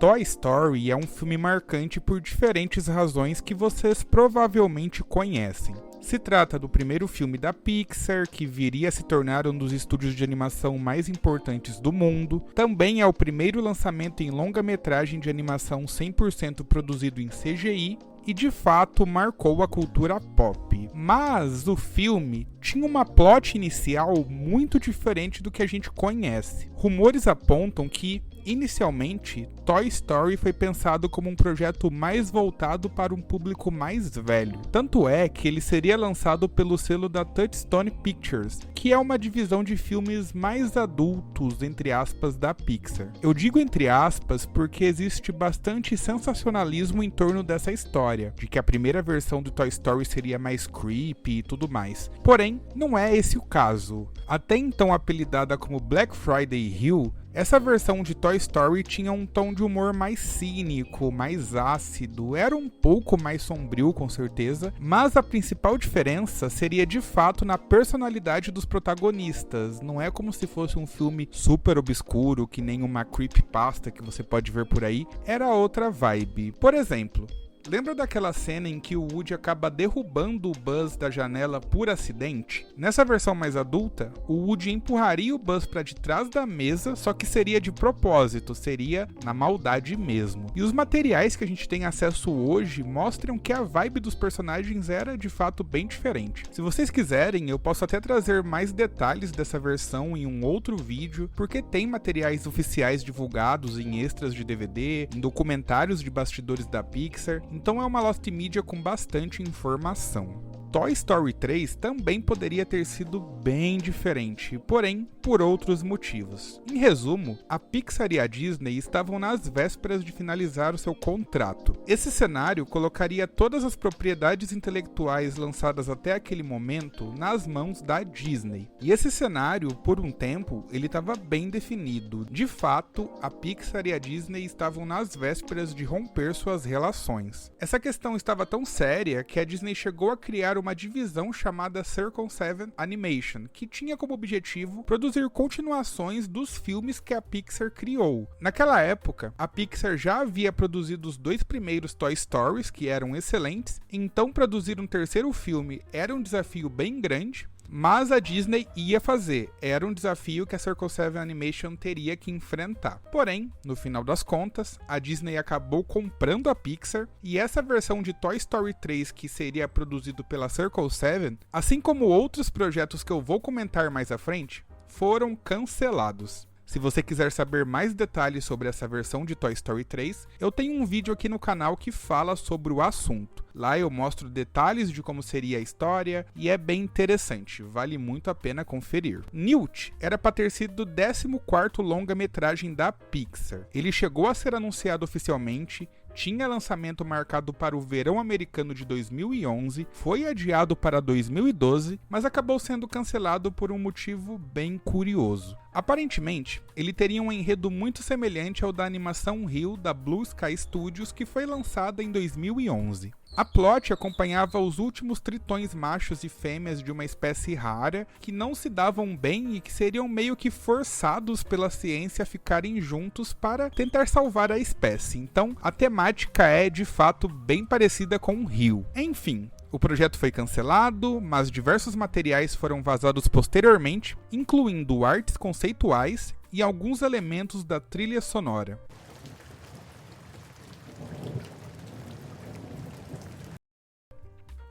Toy Story é um filme marcante por diferentes razões que vocês provavelmente conhecem. Se trata do primeiro filme da Pixar, que viria a se tornar um dos estúdios de animação mais importantes do mundo. Também é o primeiro lançamento em longa-metragem de animação 100% produzido em CGI, e de fato marcou a cultura pop. Mas o filme tinha uma plot inicial muito diferente do que a gente conhece. Rumores apontam que, inicialmente, Toy Story foi pensado como um projeto mais voltado para um público mais velho. Tanto é que ele seria lançado pelo selo da Touchstone Pictures, que é uma divisão de filmes mais adultos, entre aspas, da Pixar. Eu digo entre aspas porque existe bastante sensacionalismo em torno dessa história, de que a primeira versão do Toy Story seria mais creepy e tudo mais. Porém, não é esse o caso. Até então apelidada como Black Friday Hill, essa versão de Toy Story tinha um tom de humor mais cínico, mais ácido, era um pouco mais sombrio com certeza, mas a principal diferença seria de fato na personalidade dos protagonistas. Não é como se fosse um filme super obscuro, que nem uma creepypasta que você pode ver por aí, era outra vibe. Por exemplo, lembra daquela cena em que o Woody acaba derrubando o Buzz da janela por acidente? Nessa versão mais adulta, o Woody empurraria o Buzz para de trás da mesa, só que seria de propósito, seria na maldade mesmo. E os materiais que a gente tem acesso hoje mostram que a vibe dos personagens era de fato bem diferente. Se vocês quiserem, eu posso até trazer mais detalhes dessa versão em um outro vídeo, porque tem materiais oficiais divulgados em extras de DVD, em documentários de bastidores da Pixar. Então é uma Lost Media com bastante informação. Toy Story 3 também poderia ter sido bem diferente, porém por outros motivos. Em resumo, a Pixar e a Disney estavam nas vésperas de finalizar o seu contrato. Esse cenário colocaria todas as propriedades intelectuais lançadas até aquele momento nas mãos da Disney. E esse cenário, por um tempo, ele estava bem definido. De fato, a Pixar e a Disney estavam nas vésperas de romper suas relações. Essa questão estava tão séria que a Disney chegou a criar uma divisão chamada Circle 7 Animation, que tinha como objetivo produzir continuações dos filmes que a Pixar criou. Naquela época, a Pixar já havia produzido os 2 primeiros Toy Stories, que eram excelentes, então produzir um terceiro filme era um desafio bem grande, mas a Disney ia fazer, era um desafio que a Circle 7 Animation teria que enfrentar. Porém, no final das contas, a Disney acabou comprando a Pixar, e essa versão de Toy Story 3 que seria produzido pela Circle 7, assim como outros projetos que eu vou comentar mais à frente, foram cancelados. Se você quiser saber mais detalhes sobre essa versão de Toy Story 3, eu tenho um vídeo aqui no canal que fala sobre o assunto. Lá eu mostro detalhes de como seria a história e é bem interessante, vale muito a pena conferir. Newt era para ter sido o 14º longa-metragem da Pixar. Ele chegou a ser anunciado oficialmente, tinha lançamento marcado para o verão americano de 2011, foi adiado para 2012, mas acabou sendo cancelado por um motivo bem curioso. Aparentemente, ele teria um enredo muito semelhante ao da animação Rio da Blue Sky Studios, que foi lançada em 2011. A plot acompanhava os últimos tritões machos e fêmeas de uma espécie rara que não se davam bem e que seriam meio que forçados pela ciência a ficarem juntos para tentar salvar a espécie. Então, a temática é de fato bem parecida com o Rio. Enfim, o projeto foi cancelado, mas diversos materiais foram vazados posteriormente, incluindo artes conceituais e alguns elementos da trilha sonora.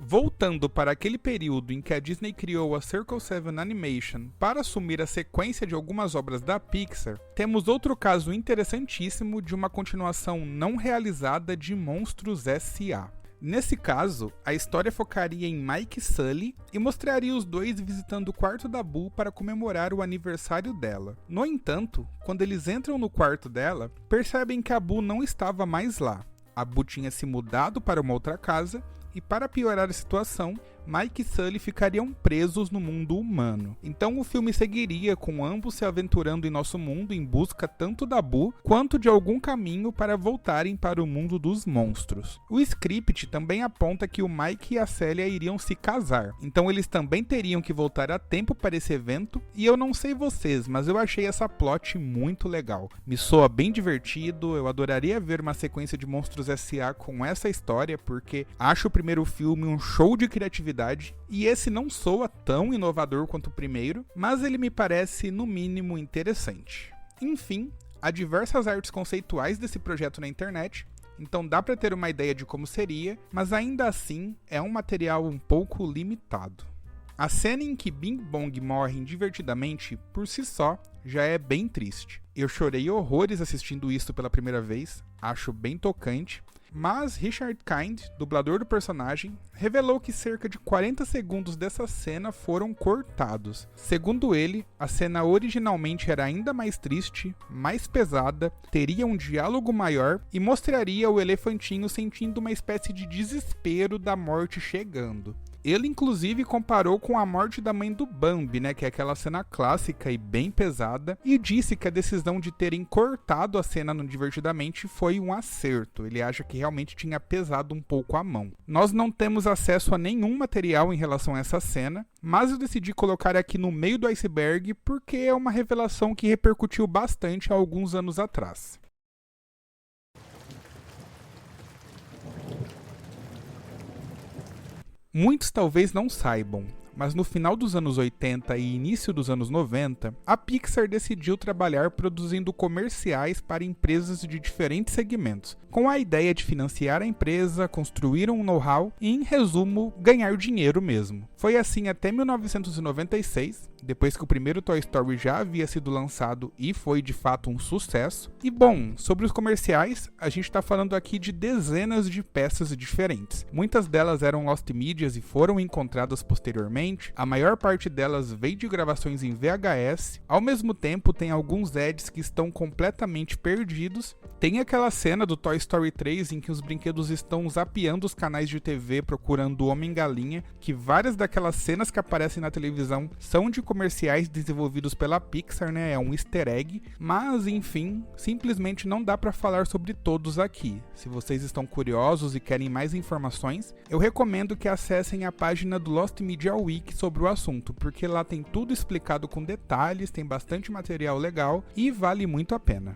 Voltando para aquele período em que a Disney criou a Circle 7 Animation para assumir a sequência de algumas obras da Pixar, temos outro caso interessantíssimo de uma continuação não realizada de Monstros S.A. Nesse caso, a história focaria em Mike e Sully e mostraria os dois visitando o quarto da Boo para comemorar o aniversário dela. No entanto, quando eles entram no quarto dela, percebem que a Boo não estava mais lá. A Boo tinha se mudado para uma outra casa e, para piorar a situação, Mike e Sully ficariam presos no mundo humano. Então o filme seguiria com ambos se aventurando em nosso mundo em busca tanto da Boo quanto de algum caminho para voltarem para o mundo dos monstros. O script também aponta que o Mike e a Célia iriam se casar, então eles também teriam que voltar a tempo para esse evento, e eu não sei vocês, mas eu achei essa plot muito legal. Me soa bem divertido, eu adoraria ver uma sequência de Monstros S.A. com essa história, porque acho o primeiro filme um show de criatividade, e esse não soa tão inovador quanto o primeiro, mas ele me parece no mínimo interessante. Enfim, há diversas artes conceituais desse projeto na internet, então dá para ter uma ideia de como seria, mas ainda assim é um material um pouco limitado. A cena em que Bing Bong morrem divertidamente, por si só, já é bem triste. Eu chorei horrores assistindo isso pela primeira vez, acho bem tocante, mas Richard Kind, dublador do personagem, revelou que cerca de 40 segundos dessa cena foram cortados. Segundo ele, a cena originalmente era ainda mais triste, mais pesada, teria um diálogo maior e mostraria o elefantinho sentindo uma espécie de desespero da morte chegando. Ele inclusive comparou com a morte da mãe do Bambi, que é aquela cena clássica e bem pesada, e disse que a decisão de terem cortado a cena no Divertidamente foi um acerto. Ele acha que realmente tinha pesado um pouco a mão. Nós não temos acesso a nenhum material em relação a essa cena, mas eu decidi colocar aqui no meio do iceberg porque é uma revelação que repercutiu bastante há alguns anos atrás. Muitos talvez não saibam, mas no final dos anos 80 e início dos anos 90, a Pixar decidiu trabalhar produzindo comerciais para empresas de diferentes segmentos, com a ideia de financiar a empresa, construir um know-how e, em resumo, ganhar dinheiro mesmo. Foi assim até 1996, depois que o primeiro Toy Story já havia sido lançado e foi de fato um sucesso. E bom, sobre os comerciais, a gente está falando aqui de dezenas de peças diferentes. Muitas delas eram lost medias e foram encontradas posteriormente. A maior parte delas veio de gravações em VHS. Ao mesmo tempo, tem alguns ads que estão completamente perdidos. Tem aquela cena do Toy Story 3 em que os brinquedos estão zapeando os canais de TV procurando o Homem-Galinha, que várias daquelas cenas que aparecem na televisão são de comerciais desenvolvidos pela Pixar, é um easter egg, mas enfim, simplesmente não dá para falar sobre todos aqui. Se vocês estão curiosos e querem mais informações, eu recomendo que acessem a página do Lost Media Week sobre o assunto, porque lá tem tudo explicado com detalhes, tem bastante material legal e vale muito a pena.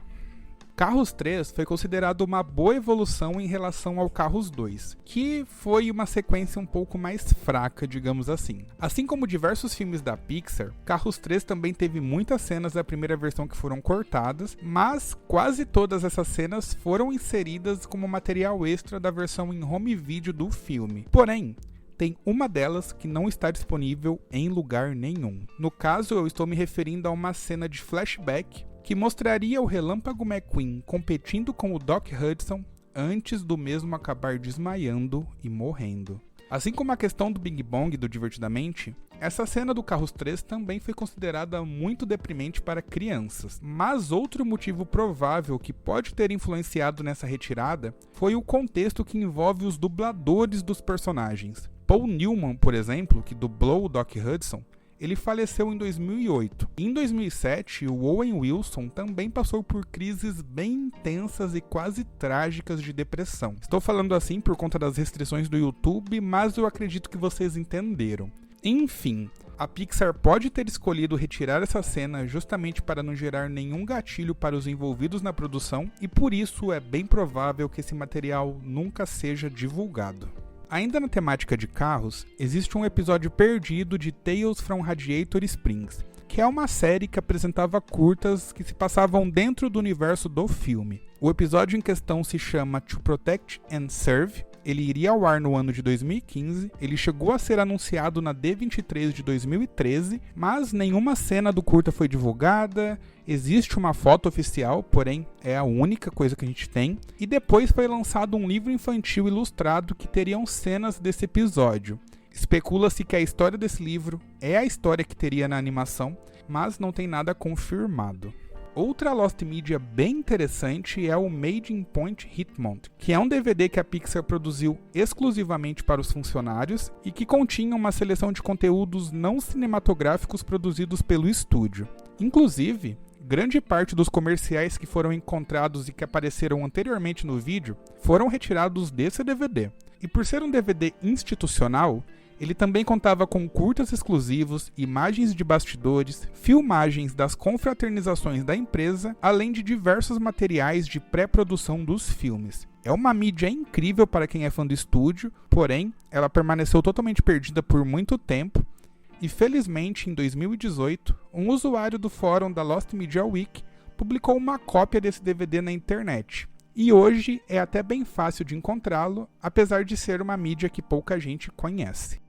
Carros 3 foi considerado uma boa evolução em relação ao Carros 2, que foi uma sequência um pouco mais fraca, digamos assim. Assim como diversos filmes da Pixar, Carros 3 também teve muitas cenas da primeira versão que foram cortadas, mas quase todas essas cenas foram inseridas como material extra da versão em home video do filme. Porém, tem uma delas que não está disponível em lugar nenhum. No caso, eu estou me referindo a uma cena de flashback que mostraria o Relâmpago McQueen competindo com o Doc Hudson antes do mesmo acabar desmaiando e morrendo. Assim como a questão do Bing Bong do Divertidamente, essa cena do Carros 3 também foi considerada muito deprimente para crianças. Mas outro motivo provável que pode ter influenciado nessa retirada foi o contexto que envolve os dubladores dos personagens. Paul Newman, por exemplo, que dublou o Doc Hudson, ele faleceu em 2008. Em 2007, o Owen Wilson também passou por crises bem intensas e quase trágicas de depressão. Estou falando assim por conta das restrições do YouTube, mas eu acredito que vocês entenderam. Enfim, a Pixar pode ter escolhido retirar essa cena justamente para não gerar nenhum gatilho para os envolvidos na produção, e por isso é bem provável que esse material nunca seja divulgado. Ainda na temática de carros, existe um episódio perdido de Tales from Radiator Springs, que é uma série que apresentava curtas que se passavam dentro do universo do filme. O episódio em questão se chama To Protect and Serve. Ele iria ao ar no ano de 2015, ele chegou a ser anunciado na D23 de 2013, mas nenhuma cena do curta foi divulgada, existe uma foto oficial, porém é a única coisa que a gente tem, e depois foi lançado um livro infantil ilustrado que teriam cenas desse episódio. Especula-se que a história desse livro é a história que teria na animação, mas não tem nada confirmado. Outra Lost Media bem interessante é o Made in Point Hitmont, que é um DVD que a Pixar produziu exclusivamente para os funcionários e que continha uma seleção de conteúdos não cinematográficos produzidos pelo estúdio. Inclusive, grande parte dos comerciais que foram encontrados e que apareceram anteriormente no vídeo foram retirados desse DVD. E por ser um DVD institucional, ele também contava com curtas exclusivos, imagens de bastidores, filmagens das confraternizações da empresa, além de diversos materiais de pré-produção dos filmes. É uma mídia incrível para quem é fã do estúdio, porém, ela permaneceu totalmente perdida por muito tempo, e felizmente, em 2018, um usuário do fórum da Lost Media Week publicou uma cópia desse DVD na internet. E hoje é até bem fácil de encontrá-lo, apesar de ser uma mídia que pouca gente conhece.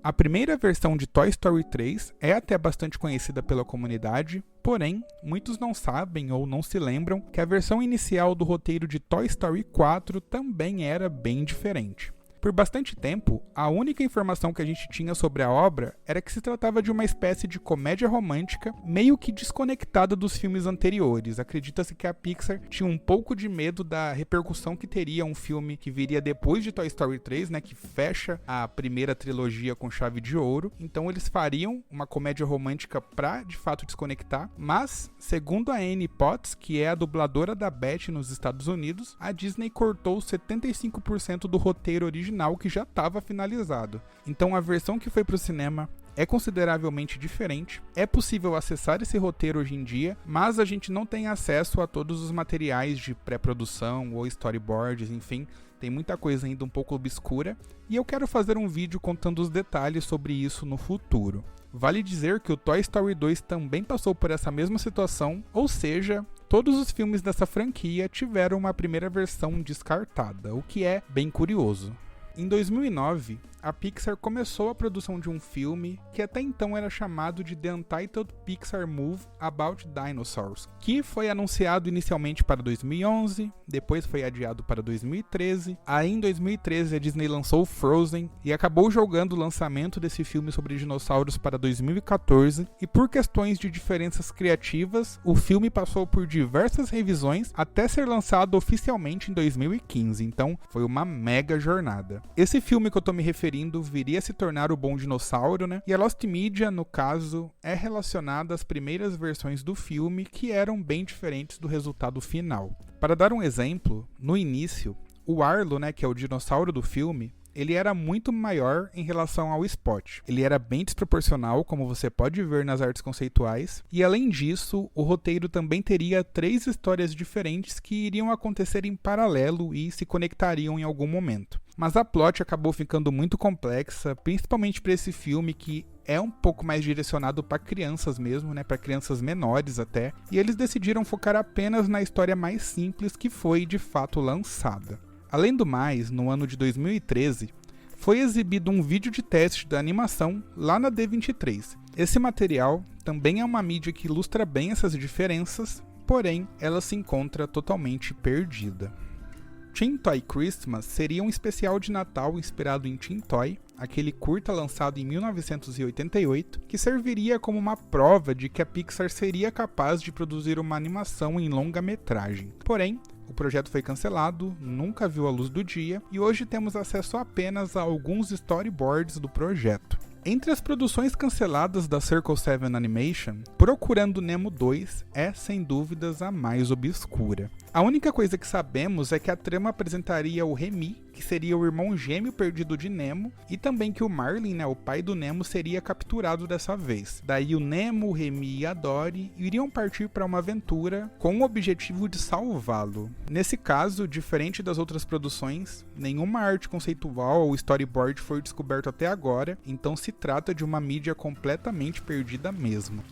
A primeira versão de Toy Story 3 é até bastante conhecida pela comunidade, porém, muitos não sabem ou não se lembram que a versão inicial do roteiro de Toy Story 4 também era bem diferente. Por bastante tempo, a única informação que a gente tinha sobre a obra era que se tratava de uma espécie de comédia romântica meio que desconectada dos filmes anteriores. Acredita-se que a Pixar tinha um pouco de medo da repercussão que teria um filme que viria depois de Toy Story 3, né, que fecha a primeira trilogia com chave de ouro. Então eles fariam uma comédia romântica pra, de fato, desconectar. Mas, segundo a Annie Potts, que é a dubladora da Beth nos Estados Unidos, a Disney cortou 75% do roteiro original que já estava finalizado. Então a versão que foi para o cinema é consideravelmente diferente. É possível acessar esse roteiro hoje em dia, mas a gente não tem acesso a todos os materiais de pré-produção ou storyboards, enfim, tem muita coisa ainda um pouco obscura, e eu quero fazer um vídeo contando os detalhes sobre isso no futuro. Vale dizer que o Toy Story 2 também passou por essa mesma situação, ou seja, todos os filmes dessa franquia tiveram uma primeira versão descartada, o que é bem curioso. Em 2009, a Pixar começou a produção de um filme que até então era chamado de The Untitled Pixar Movie About Dinosaurs, que foi anunciado inicialmente para 2011, depois foi adiado para 2013. Aí em 2013 a Disney lançou Frozen e acabou jogando o lançamento desse filme sobre dinossauros para 2014, e por questões de diferenças criativas, o filme passou por diversas revisões até ser lançado oficialmente em 2015, então foi uma mega jornada. Esse filme que eu tô me referindo viria a se tornar o Bom Dinossauro, né? E a Lost Media, no caso, é relacionada às primeiras versões do filme, que eram bem diferentes do resultado final. Para dar um exemplo, no início, o Arlo, né, que é o dinossauro do filme, ele era muito maior em relação ao Spot. Ele era bem desproporcional, como você pode ver nas artes conceituais, e além disso, o roteiro também teria 3 histórias diferentes que iriam acontecer em paralelo e se conectariam em algum momento. Mas a plot acabou ficando muito complexa, principalmente para esse filme que é um pouco mais direcionado para crianças mesmo, né, para crianças menores até, e eles decidiram focar apenas na história mais simples que foi de fato lançada. Além do mais, no ano de 2013, foi exibido um vídeo de teste da animação lá na D23. Esse material também é uma mídia que ilustra bem essas diferenças, porém ela se encontra totalmente perdida. Teen Toy Christmas seria um especial de Natal inspirado em Teen Toy, aquele curta lançado em 1988, que serviria como uma prova de que a Pixar seria capaz de produzir uma animação em longa-metragem. Porém, o projeto foi cancelado, nunca viu a luz do dia, e hoje temos acesso apenas a alguns storyboards do projeto. Entre as produções canceladas da Circle 7 Animation, Procurando Nemo 2 é, sem dúvidas, a mais obscura. A única coisa que sabemos é que a trama apresentaria o Remy, que seria o irmão gêmeo perdido de Nemo, e também que o Marlin, né, o pai do Nemo, seria capturado dessa vez. Daí o Nemo, o Remy e a Dory iriam partir para uma aventura com o objetivo de salvá-lo. Nesse caso, diferente das outras produções, nenhuma arte conceitual ou storyboard foi descoberto até agora, então se trata de uma mídia completamente perdida mesmo.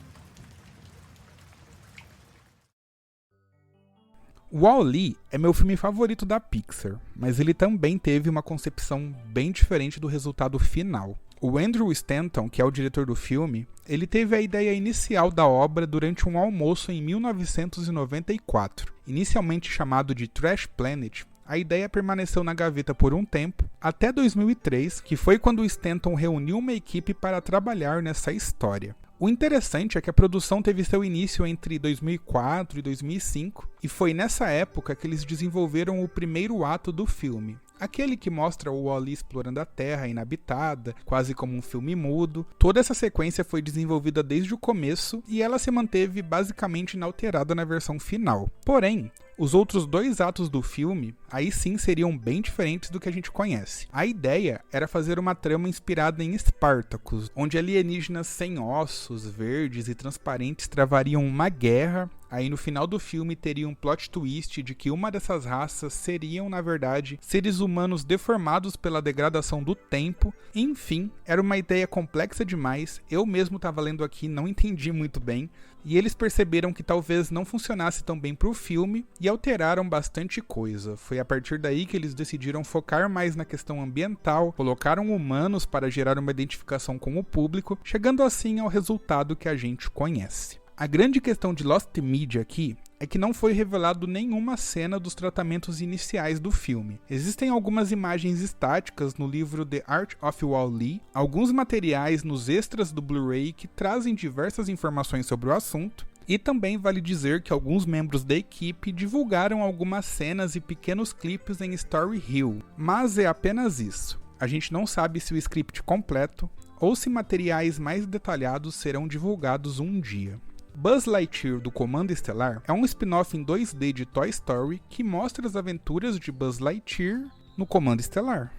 Wall-E é meu filme favorito da Pixar, mas ele também teve uma concepção bem diferente do resultado final. O Andrew Stanton, que é o diretor do filme, ele teve a ideia inicial da obra durante um almoço em 1994. Inicialmente chamado de Trash Planet, a ideia permaneceu na gaveta por um tempo, até 2003, que foi quando o Stanton reuniu uma equipe para trabalhar nessa história. O interessante é que a produção teve seu início entre 2004 e 2005, e foi nessa época que eles desenvolveram o primeiro ato do filme. Aquele que mostra o Wall-E explorando a Terra inabitada, quase como um filme mudo. Toda essa sequência foi desenvolvida desde o começo e ela se manteve basicamente inalterada na versão final. Porém, os outros 2 atos do filme, aí sim seriam bem diferentes do que a gente conhece. A ideia era fazer uma trama inspirada em Spartacus, onde alienígenas sem ossos, verdes e transparentes travariam uma guerra. Aí no final do filme teria um plot twist de que uma dessas raças seriam, na verdade, seres humanos deformados pela degradação do tempo. Enfim, era uma ideia complexa demais, eu mesmo estava lendo aqui e não entendi muito bem, e eles perceberam que talvez não funcionasse tão bem para o filme e alteraram bastante coisa. Foi a partir daí que eles decidiram focar mais na questão ambiental, colocaram humanos para gerar uma identificação com o público, chegando assim ao resultado que a gente conhece. A grande questão de Lost Media aqui é que não foi revelado nenhuma cena dos tratamentos iniciais do filme. Existem algumas imagens estáticas no livro The Art of Wall-E, alguns materiais nos extras do Blu-ray que trazem diversas informações sobre o assunto, e também vale dizer que alguns membros da equipe divulgaram algumas cenas e pequenos clipes em Story Hill, mas é apenas isso. A gente não sabe se o script completo ou se materiais mais detalhados serão divulgados um dia. Buzz Lightyear do Comando Estelar é um spin-off em 2D de Toy Story que mostra as aventuras de Buzz Lightyear no Comando Estelar.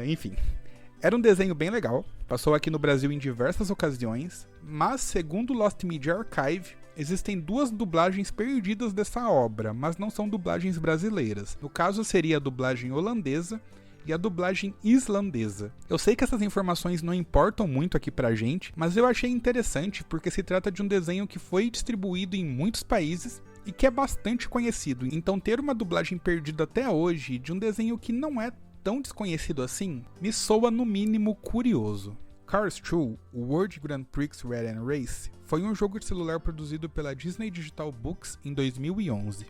Enfim, era um desenho bem legal, passou aqui no Brasil em diversas ocasiões, mas segundo Lost Media Archive, existem 2 dublagens perdidas dessa obra, mas não são dublagens brasileiras. No caso seria a dublagem holandesa e a dublagem islandesa. Eu sei que essas informações não importam muito aqui pra gente, mas eu achei interessante porque se trata de um desenho que foi distribuído em muitos países e que é bastante conhecido. Então ter uma dublagem perdida até hoje de um desenho que não é tão desconhecido assim, me soa no mínimo curioso. Cars 2, o World Grand Prix Red and Race, foi um jogo de celular produzido pela Disney Digital Books em 2011.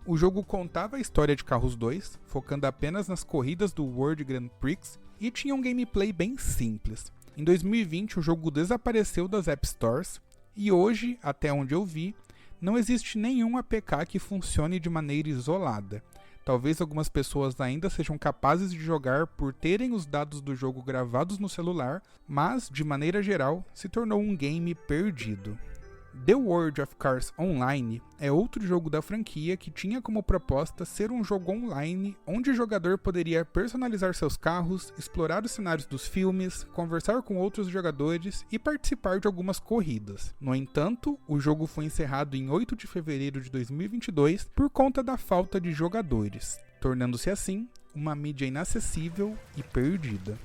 O jogo contava a história de Carros 2, focando apenas nas corridas do World Grand Prix, e tinha um gameplay bem simples. Em 2020, o jogo desapareceu das App Stores, e hoje, até onde eu vi, não existe nenhum APK que funcione de maneira isolada. Talvez algumas pessoas ainda sejam capazes de jogar por terem os dados do jogo gravados no celular, mas, de maneira geral, se tornou um game perdido. The World of Cars Online é outro jogo da franquia que tinha como proposta ser um jogo online onde o jogador poderia personalizar seus carros, explorar os cenários dos filmes, conversar com outros jogadores e participar de algumas corridas. No entanto, o jogo foi encerrado em 8 de fevereiro de 2022 por conta da falta de jogadores, tornando-se assim uma mídia inacessível e perdida.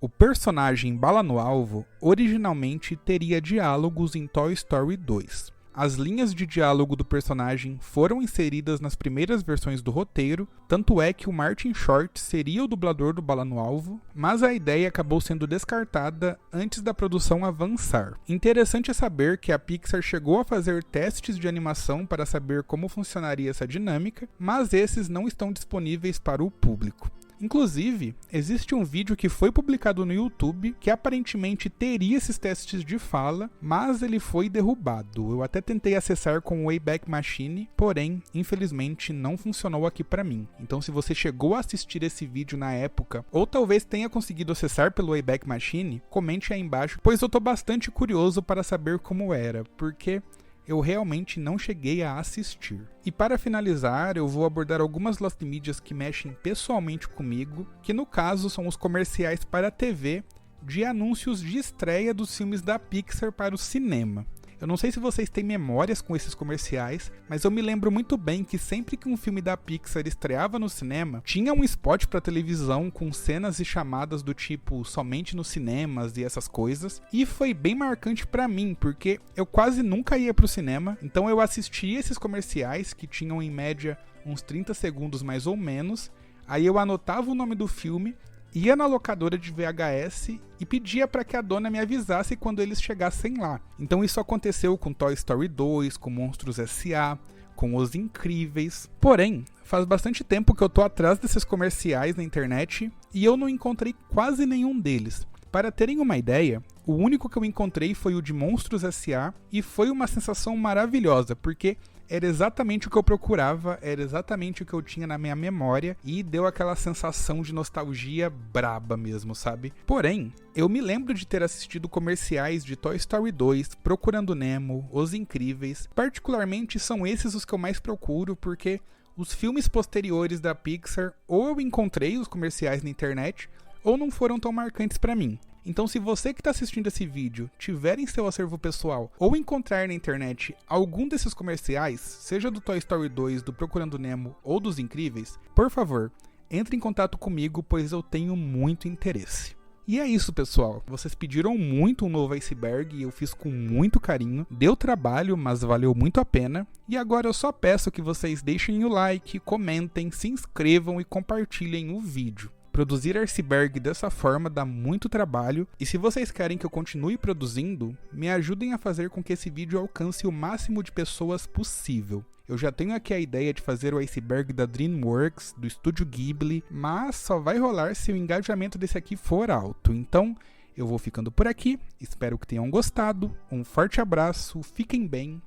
O personagem Bala no Alvo originalmente teria diálogos em Toy Story 2. As linhas de diálogo do personagem foram inseridas nas primeiras versões do roteiro, tanto é que o Martin Short seria o dublador do Bala no Alvo, mas a ideia acabou sendo descartada antes da produção avançar. Interessante é saber que a Pixar chegou a fazer testes de animação para saber como funcionaria essa dinâmica, mas esses não estão disponíveis para o público. Inclusive, existe um vídeo que foi publicado no YouTube que aparentemente teria esses testes de fala, mas ele foi derrubado. Eu até tentei acessar com o Wayback Machine, porém, infelizmente, não funcionou aqui pra mim. Então, se você chegou a assistir esse vídeo na época, ou talvez tenha conseguido acessar pelo Wayback Machine, comente aí embaixo, pois eu tô bastante curioso para saber como era, porque eu realmente não cheguei a assistir. E para finalizar, eu vou abordar algumas Lost Medias que mexem pessoalmente comigo, que no caso são os comerciais para a TV de anúncios de estreia dos filmes da Pixar para o cinema. Eu não sei se vocês têm memórias com esses comerciais, mas eu me lembro muito bem que sempre que um filme da Pixar estreava no cinema, tinha um spot para televisão com cenas e chamadas do tipo somente nos cinemas e essas coisas. E foi bem marcante para mim, porque eu quase nunca ia pro cinema, então eu assistia esses comerciais que tinham em média uns 30 segundos mais ou menos, aí eu anotava o nome do filme ia na locadora de VHS e pedia para que a dona me avisasse quando eles chegassem lá. Então isso aconteceu com Toy Story 2, com Monstros S.A., com Os Incríveis. Porém, faz bastante tempo que eu tô atrás desses comerciais na internet e eu não encontrei quase nenhum deles. Para terem uma ideia, o único que eu encontrei foi o de Monstros S.A. e foi uma sensação maravilhosa, porque era exatamente o que eu procurava, era exatamente o que eu tinha na minha memória e deu aquela sensação de nostalgia braba mesmo, sabe? Porém, eu me lembro de ter assistido comerciais de Toy Story 2, Procurando Nemo, Os Incríveis. Particularmente são esses os que eu mais procuro, porque os filmes posteriores da Pixar, ou eu encontrei os comerciais na internet, ou não foram tão marcantes pra mim. Então, se você que está assistindo esse vídeo tiver em seu acervo pessoal ou encontrar na internet algum desses comerciais, seja do Toy Story 2, do Procurando Nemo ou dos Incríveis, por favor, entre em contato comigo, pois eu tenho muito interesse. E é isso, pessoal. Vocês pediram muito um novo iceberg e eu fiz com muito carinho. Deu trabalho, mas valeu muito a pena. E agora eu só peço que vocês deixem o like, comentem, se inscrevam e compartilhem o vídeo. Produzir iceberg dessa forma dá muito trabalho, e se vocês querem que eu continue produzindo, me ajudem a fazer com que esse vídeo alcance o máximo de pessoas possível. Eu já tenho aqui a ideia de fazer o iceberg da DreamWorks, do Estúdio Ghibli, mas só vai rolar se o engajamento desse aqui for alto. Então, eu vou ficando por aqui, espero que tenham gostado, um forte abraço, fiquem bem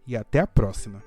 e até a próxima.